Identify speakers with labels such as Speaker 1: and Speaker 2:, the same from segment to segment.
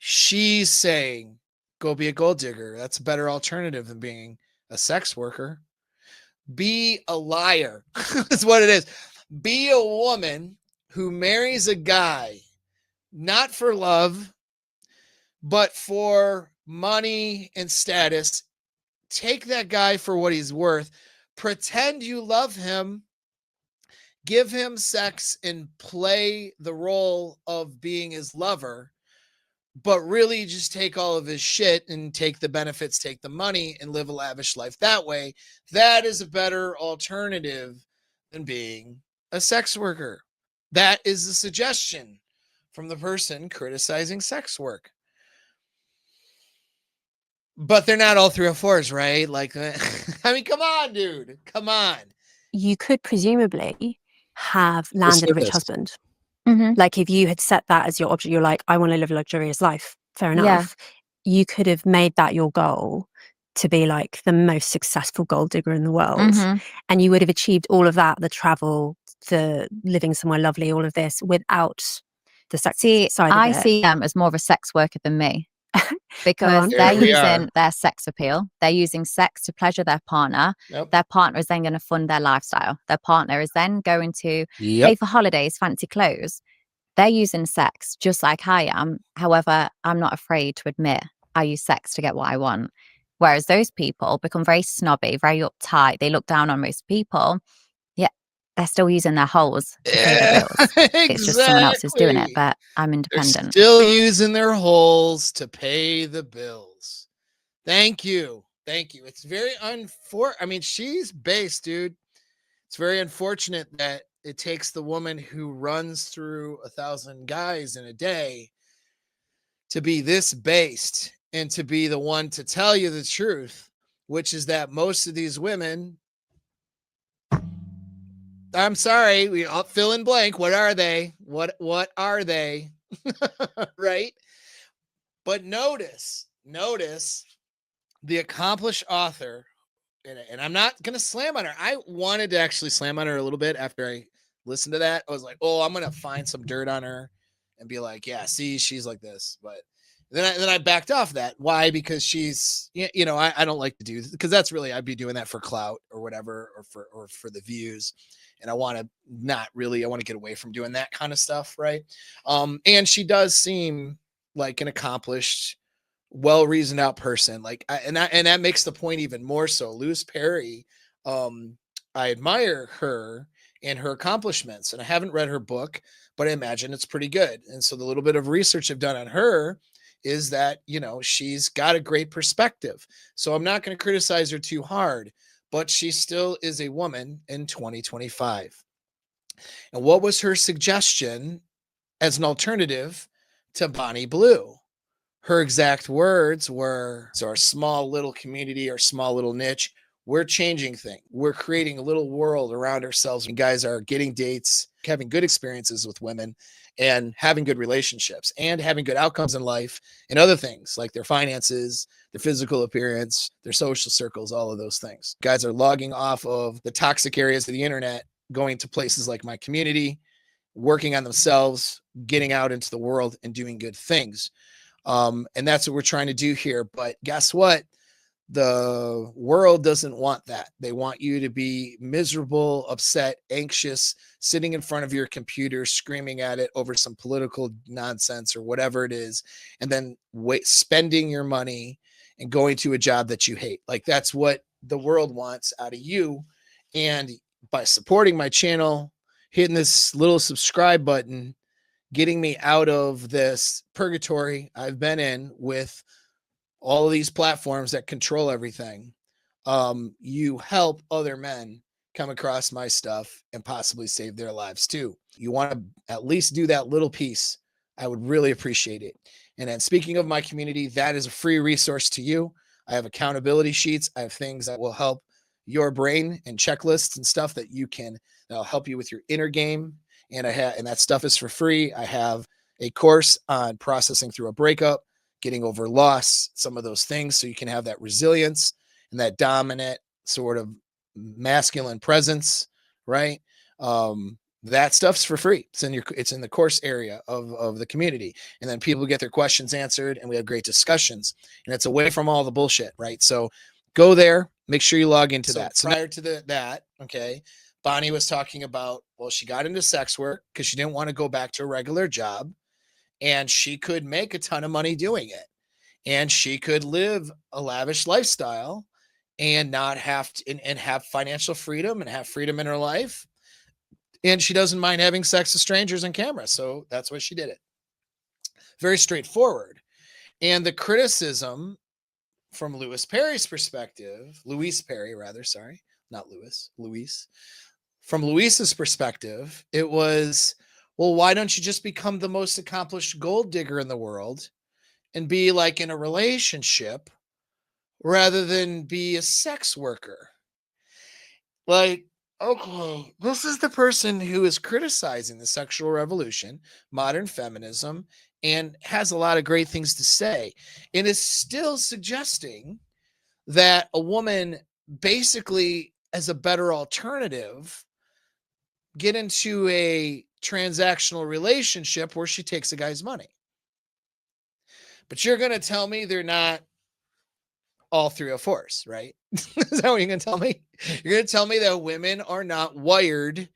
Speaker 1: She's saying, go be a gold digger. That's a better alternative than being a sex worker. Be a liar. That's what it is. Be a woman who marries a guy, not for love, but for money and status. Take that guy for what he's worth. Pretend you love him. Give him sex and play the role of being his lover, but really just take all of his shit and take the benefits, take the money, and live a lavish life that way. That is a better alternative than being a sex worker. That is the suggestion from the person criticizing sex work. But they're not all 304s, right? Like, I mean, come on, dude. Come on.
Speaker 2: You could presumably have landed a rich husband.
Speaker 3: Mm-hmm.
Speaker 2: Like if you had set that as your object, you're like, I want to live a luxurious life. Fair enough. Yeah. You could have made that your goal to be like the most successful gold digger in the world. Mm-hmm. And you would have achieved all of that, the travel, the living somewhere lovely, all of this without the sex side of it.
Speaker 3: I see them as more of a sex worker than me. Because they're using their sex appeal. They're using sex to pleasure their partner. Yep. Their partner is then going to fund their lifestyle. Their partner is then going to pay for holidays, fancy clothes. They're using sex just like I am. However, I'm not afraid to admit I use sex to get what I want. Whereas those people become very snobby, very uptight. They look down on most people. Yeah, they're still using their holes to pay their bills.
Speaker 1: Exactly.
Speaker 3: It's just someone else is doing it, but I'm independent.
Speaker 1: They're still using their holes to pay the bills. Thank you. Thank you. It's very I mean, she's based, dude. It's very unfortunate that it takes the woman who runs through 1,000 guys in a day to be this based and to be the one to tell you the truth, which is that most of these women, I'm sorry, we all fill in blank. What are they? What are they? Right? But notice the accomplished author, and I'm not going to slam on her. I wanted to actually slam on her a little bit after I listened to that. I was like, oh, I'm going to find some dirt on her and be like, yeah, see, she's like this. But then I backed off that. Why? Because she's, you know, I don't like to do, because that's really, I'd be doing that for clout or whatever, or for the views. And I want to get away from doing that kind of stuff. Right. And she does seem like an accomplished, well-reasoned out person. Like, and that makes the point even more so. Lewis Perry, I admire her and her accomplishments, and I haven't read her book, but I imagine it's pretty good. And so the little bit of research I've done on her is that, you know, she's got a great perspective. So I'm not going to criticize her too hard, but she still is a woman in 2025. And what was her suggestion as an alternative to Bonnie Blue? Her exact words were, so our small little community, our small little niche, we're changing things. We're creating a little world around ourselves. And guys are getting dates, having good experiences with women, and having good relationships, and having good outcomes in life, and other things like their finances, their physical appearance, their social circles, all of those things. Guys are logging off of the toxic areas of the internet, going to places like my community, working on themselves, getting out into the world and doing good things. And that's what we're trying to do here. But guess what? The world doesn't want that. They want you to be miserable, upset, anxious, sitting in front of your computer, screaming at it over some political nonsense or whatever it is, and then spending your money and going to a job that you hate. Like, that's what the world wants out of you. And by supporting my channel, hitting this little subscribe button, getting me out of this purgatory I've been in with all of these platforms that control everything, you help other men come across my stuff and possibly save their lives too. You want to at least do that little piece. I would really appreciate it. And then, speaking of my community, that is a free resource to you. I have accountability sheets. I have things that will help your brain, and checklists and stuff that'll help you with your inner game. And and that stuff is for free. I have a course on processing through a breakup, getting over loss, some of those things, so you can have that resilience and that dominant sort of masculine presence, right? That stuff's for free. It's in the course area of the community. And then people get their questions answered and we have great discussions, and it's away from all the bullshit, right? So go there, make sure you log into that. So prior to that, okay, Bonnie was talking about, well, she got into sex work because she didn't want to go back to a regular job, and she could make a ton of money doing it. And she could live a lavish lifestyle and not have to, and have financial freedom and have freedom in her life. And she doesn't mind having sex with strangers on camera. So that's why she did it. Very straightforward. And the criticism from Louis Perry's perspective, Louise Perry, rather, sorry, not Louis, Louise. From Louise's perspective, it was, well, why don't you just become the most accomplished gold digger in the world and be like in a relationship rather than be a sex worker? Like, okay, this is the person who is criticizing the sexual revolution, modern feminism, and has a lot of great things to say, and is still suggesting that a woman basically, as a better alternative, get into a transactional relationship where she takes a guy's money. But you're going to tell me they're not all 304s, right? Is that what you're going to tell me? You're going to tell me that women are not wired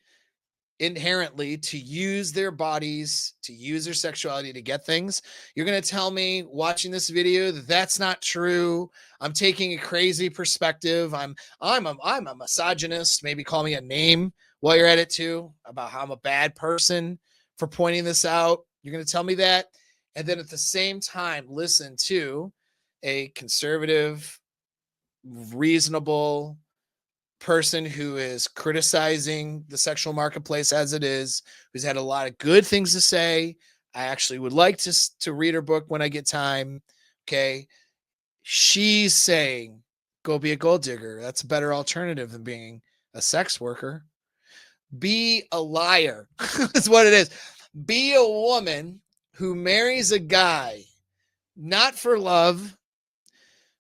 Speaker 1: inherently to use their bodies, to use their sexuality to get things? You're going to tell me watching this video that that's not true? I'm taking a crazy perspective. I'm a misogynist. Maybe call me a name while you're at it too, about how I'm a bad person for pointing this out. You're going to tell me that, and then at the same time listen to a conservative, reasonable person who is criticizing the sexual marketplace as it is, who's had a lot of good things to say. I actually would like to read her book when I get time. Okay. She's saying, go be a gold digger. That's a better alternative than being a sex worker. Be a liar. That's what it is. Be a woman who marries a guy, not for love,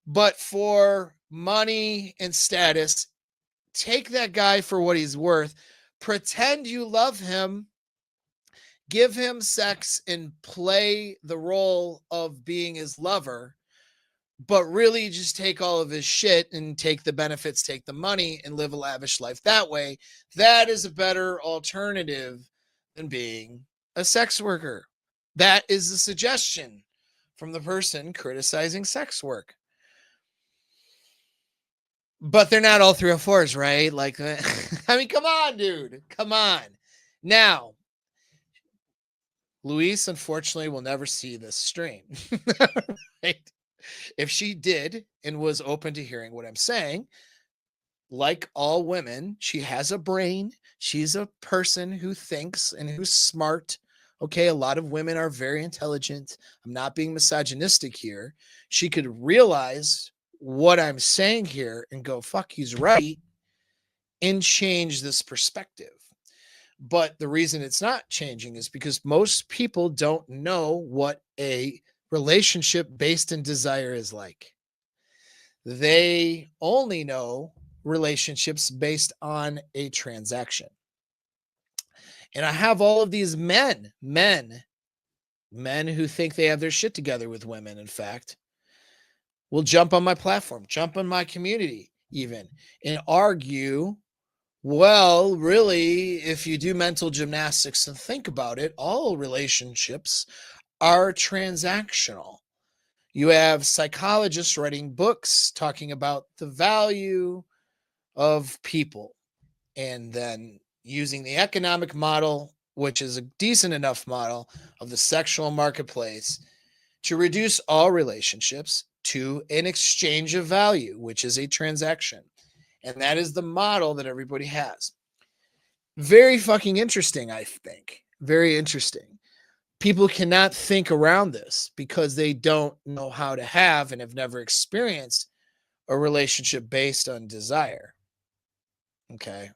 Speaker 1: but for money and status. Take that guy for what he's worth. Pretend you love him. Give him sex and play the role of being his lover. But really just take all of his shit and take the benefits, take the money, and live a lavish life that way. That is a better alternative than being a sex worker. That is the suggestion from the person criticizing sex work. But they're not all 304s, right? Like, I mean, come on, dude. Come on. Now, Louise, unfortunately, will never see this stream. Right? If she did and was open to hearing what I'm saying, like all women, she has a brain. She's a person who thinks and who's smart. Okay, a lot of women are very intelligent. I'm not being misogynistic here. She could realize what I'm saying here and go, fuck, he's right, and change this perspective. But the reason it's not changing is because most people don't know what a relationship based in desire is like. They only know relationships based on a transaction. And I have all of these men who think they have their shit together with women, in fact, will jump on my platform, jump on my community even, and argue, well, really, if you do mental gymnastics and think about it, all relationships are transactional. You have psychologists writing books talking about the value of people, and then using the economic model, which is a decent enough model of the sexual marketplace, to reduce all relationships to an exchange of value, which is a transaction. And that is the model that everybody has. Very fucking interesting, I think. Very interesting. People cannot think around this because they don't know how to have and have never experienced a relationship based on desire. Okay.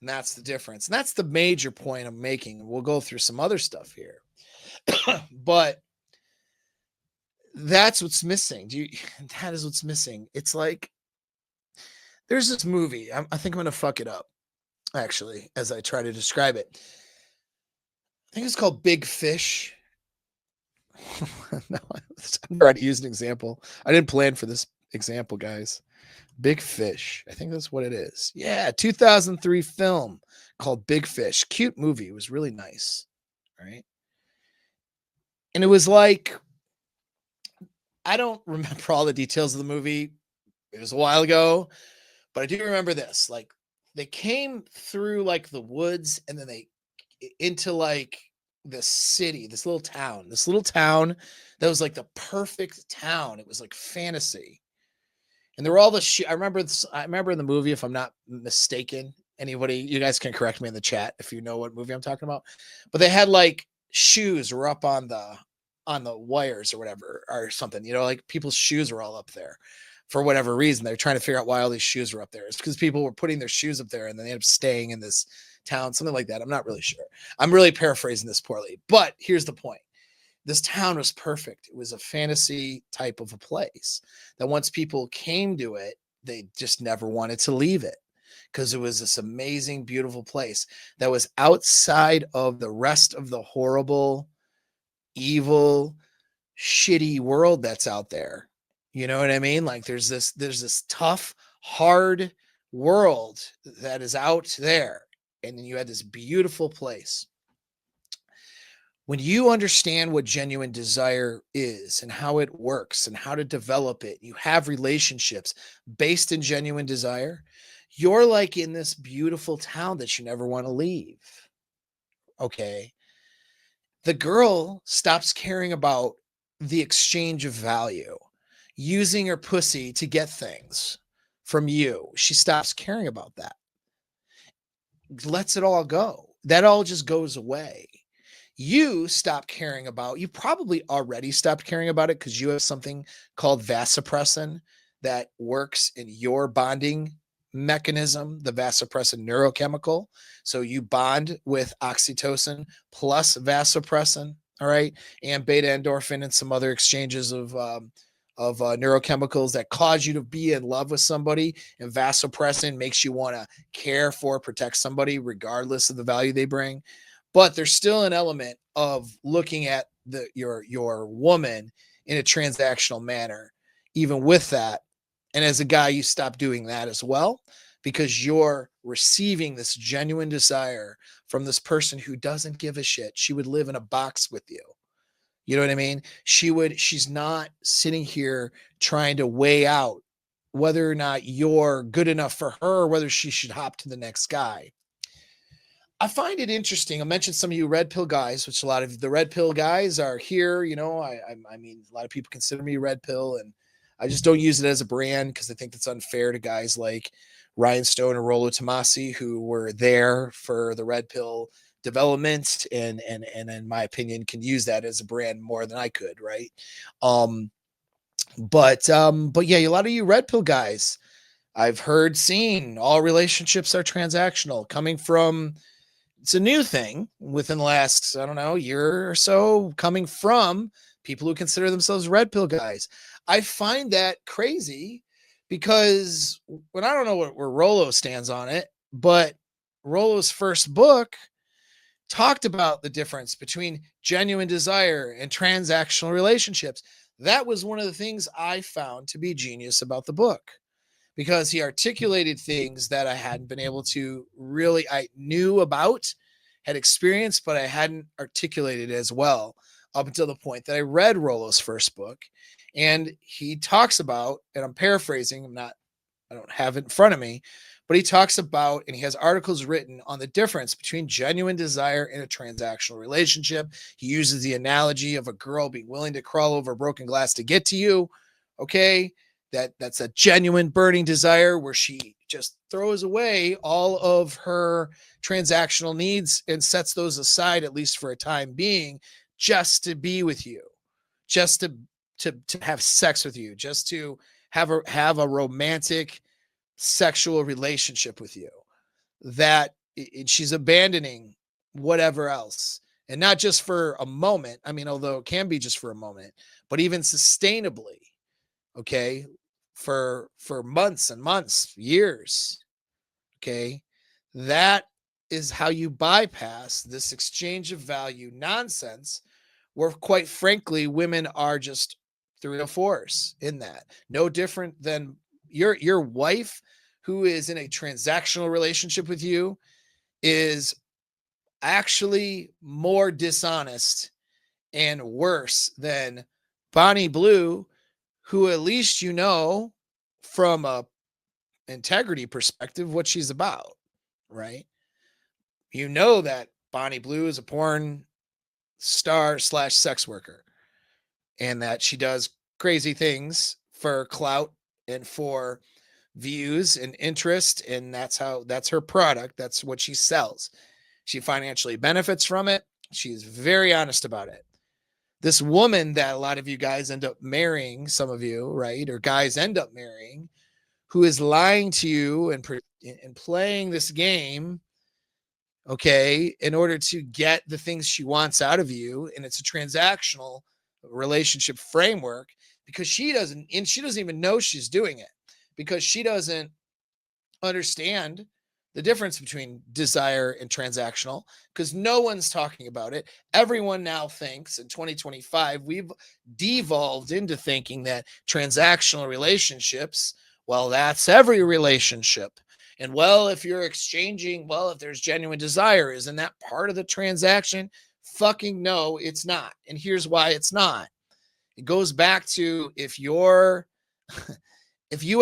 Speaker 1: And that's the difference. And that's the major point I'm making. We'll go through some other stuff here. But that's what's missing. That is what's missing. It's like, there's this movie. I think I'm going to fuck it up. actually, as I try to describe it. I think it's called Big Fish. No, I'm trying to use an example. I didn't plan for this example, guys. Big Fish. I think that's what it is. Yeah, 2003 film called Big Fish. Cute movie. It was really nice. Right. And it was like, I don't remember all the details of the movie. It was a while ago, but I do remember this. Like, they came through like the woods and then they into like the city, this little town that was like the perfect town. It was like fantasy. And there were all the I remember in the movie, if I'm not mistaken, anybody, you guys can correct me in the chat if you know what movie I'm talking about. But they had like shoes were up on the wires or whatever or something. Like people's shoes were all up there for whatever reason. They're trying to figure out why all these shoes were up there. It's because people were putting their shoes up there and then they ended up staying in this town, something like that. I'm not really sure. I'm really paraphrasing this poorly, but here's the point. This town was perfect. It was a fantasy type of a place that once people came to it, they just never wanted to leave it because it was this amazing, beautiful place that was outside of the rest of the horrible, evil, shitty world that's out there. You know what I mean? Like there's this tough, hard world that is out there. And then you had this beautiful place. When you understand what genuine desire is and how it works and how to develop it, you have relationships based in genuine desire, you're like in this beautiful town that you never want to leave. Okay. The girl stops caring about the exchange of value, using her pussy to get things from you. She stops caring about that. Lets it all go. That all just goes away. You stop caring about, you probably already stopped caring about it because you have something called vasopressin that works in your bonding mechanism, the vasopressin neurochemical. So you bond with oxytocin plus vasopressin, all right, and beta endorphin and some other exchanges of neurochemicals that cause you to be in love with somebody. And vasopressin makes you want to care for, protect somebody regardless of the value they bring. But there's still an element of looking at your woman in a transactional manner, even with that. And as a guy, you stop doing that as well because you're receiving this genuine desire from this person who doesn't give a shit. She would live in a box with you. You know what I mean? She's not sitting here trying to weigh out whether or not you're good enough for her or whether she should hop to the next guy. I find it interesting. I mentioned some of you red pill guys, which a lot of the red pill guys are here. I mean, a lot of people consider me red pill, and I just don't use it as a brand because I think that's unfair to guys like Ryan Stone and Rollo Tomasi, who were there for the red pill development and in my opinion can use that as a brand more than I could, right? But yeah, a lot of you red pill guys, I've seen all relationships are transactional, coming from, it's a new thing within the last, I don't know, year or so, coming from people who consider themselves red pill guys. I find that crazy because when I don't know where Rollo stands on it, but Rollo's first book talked about the difference between genuine desire and transactional relationships. That was one of the things I found to be genius about the book, because he articulated things that I hadn't been able to really, I knew about, had experienced, but I hadn't articulated as well up until the point that I read Rollo's first book. And he talks about, and I'm paraphrasing, I don't have it in front of me, but he talks about, and he has articles written on the difference between genuine desire and a transactional relationship. He uses the analogy of a girl being willing to crawl over broken glass to get to you. Okay. That's a genuine burning desire where she just throws away all of her transactional needs and sets those aside, at least for a time being, just to be with you, just to have sex with you, just to have a romantic sexual relationship with you, that she's abandoning whatever else, and not just for a moment. I mean, although it can be just for a moment, but even sustainably, okay, for months and months, years, okay, That is how you bypass this exchange of value nonsense, where quite frankly, women are just through the force in that. No different than your wife who is in a transactional relationship with you is actually more dishonest and worse than Bonnie Blue, who at least you know from a integrity perspective what she's about, right? You know that Bonnie Blue is a porn star / sex worker and that she does crazy things for clout and for views and interest, and that's her product. That's what she sells. She financially benefits from it. She's very honest about it. This woman that a lot of you guys end up marrying, some of you, right, or guys end up marrying, who is lying to you and playing this game, okay, in order to get the things she wants out of you, and it's a transactional relationship framework, because she doesn't even know she's doing it, because she doesn't understand the difference between desire and transactional, because no one's talking about it. Everyone now thinks in 2025, we've devolved into thinking that transactional relationships, well, that's every relationship. And well, if you're exchanging, well, if there's genuine desire, isn't that part of the transaction? Fucking no, it's not. And here's why it's not. It goes back to if you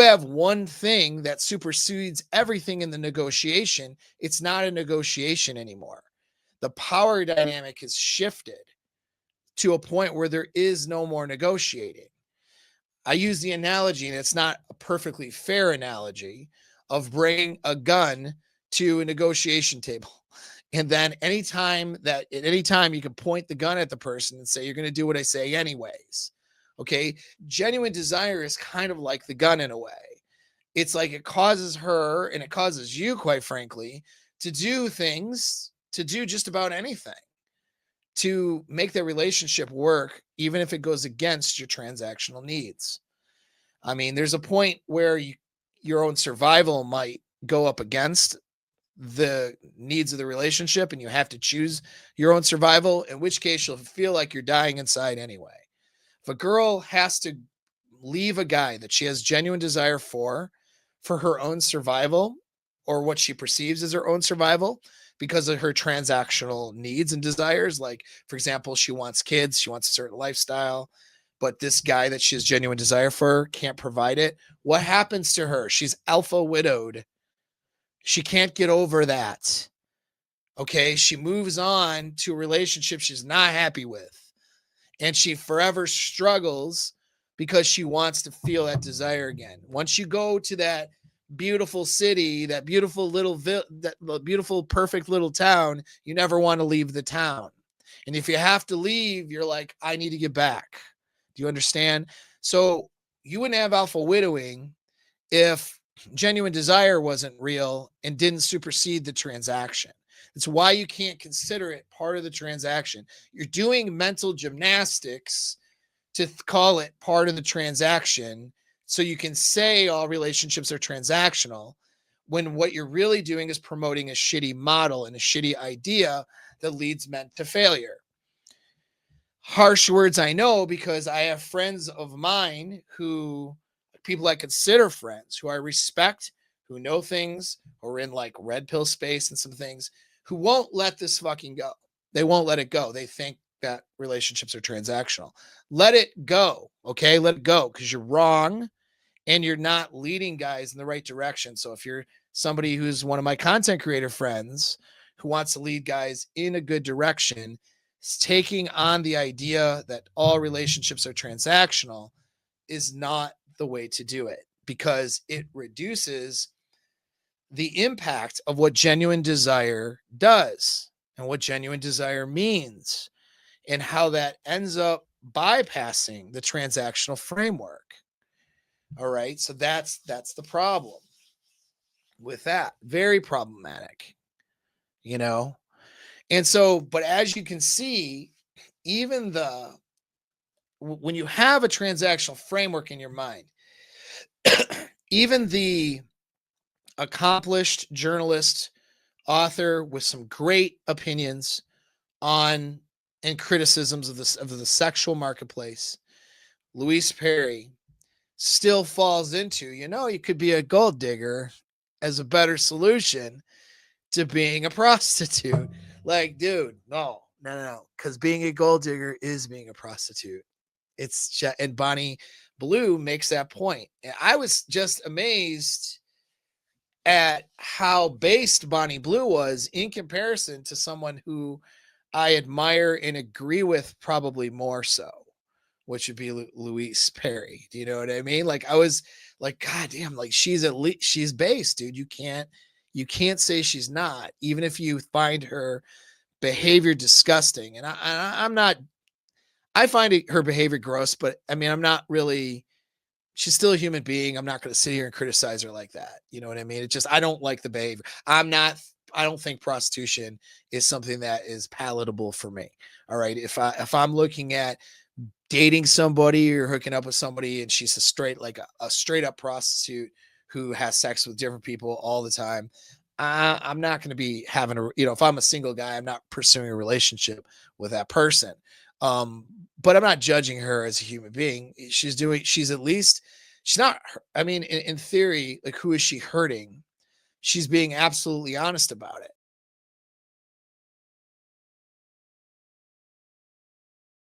Speaker 1: have one thing that supersedes everything in the negotiation, it's not a negotiation anymore. The power dynamic has shifted to a point where there is no more negotiating. I use the analogy, and it's not a perfectly fair analogy, of bringing a gun to a negotiation table. And then anytime you can point the gun at the person and say, you're going to do what I say anyways. Okay. Genuine desire is kind of like the gun in a way. It's like it causes her, and it causes you, quite frankly, to do things, to do just about anything to make the relationship work, even if it goes against your transactional needs. I mean, there's a point where your own survival might go up against the needs of the relationship, and you have to choose your own survival, in which case you'll feel like you're dying inside anyway. If a girl has to leave a guy that she has genuine desire for her own survival, or what she perceives as her own survival, because of her transactional needs and desires, like, for example, she wants kids, she wants a certain lifestyle, but this guy that she has genuine desire for can't provide it, what happens to her? She's alpha widowed. She can't get over that. Okay. She moves on to a relationship she's not happy with, and she forever struggles because she wants to feel that desire again. Once you go to that beautiful city, that beautiful beautiful, perfect little town, you never want to leave the town. And if you have to leave, you're like, I need to get back. Do you understand? So you wouldn't have alpha widowing if genuine desire wasn't real and didn't supersede the transaction. That's why you can't consider it part of the transaction. You're doing mental gymnastics to call it part of the transaction, so you can say all relationships are transactional, when what you're really doing is promoting a shitty model and a shitty idea that leads men to failure. Harsh words, I know, because I have friends of mine people I consider friends, who I respect, who know things, who are in like red pill space and some things, who won't let this fucking go. They won't let it go. They think that relationships are transactional. Let it go. Okay. Let it go, because you're wrong and you're not leading guys in the right direction. So if you're somebody who's one of my content creator friends who wants to lead guys in a good direction, taking on the idea that all relationships are transactional is not the way to do it, because it reduces the impact of what genuine desire does and what genuine desire means, and how that ends up bypassing the transactional framework. All right. So that's the problem with that. Very problematic, you know? And so, but as you can see, even when you have a transactional framework in your mind, even the accomplished journalist author with some great opinions on and criticisms of the sexual marketplace, Louise Perry, still falls into, you could be a gold digger as a better solution to being a prostitute. Like, dude, no. Because being a gold digger is being a prostitute. It's just, and Bonnie Blue makes that point. And I was just amazed at how based Bonnie Blue was in comparison to someone who I admire and agree with probably more so, which would be Louise Perry. Do you know what I mean? Like, I was like, God damn, like she's at least she's based, dude. You can't say she's not, even if you find her behavior disgusting. And I'm not, I find her behavior gross, but I mean, I'm not really, she's still a human being. I'm not going to sit here and criticize her like that. You know what I mean? It's just, I don't like the behavior. I don't think prostitution is something that is palatable for me. All right. If I'm looking at dating somebody or hooking up with somebody and she's a straight up prostitute who has sex with different people all the time, I'm not going to be having if I'm a single guy, I'm not pursuing a relationship with that person. But I'm not judging her as a human being. She's not, I mean, in theory, like, who is she hurting? She's being absolutely honest about it.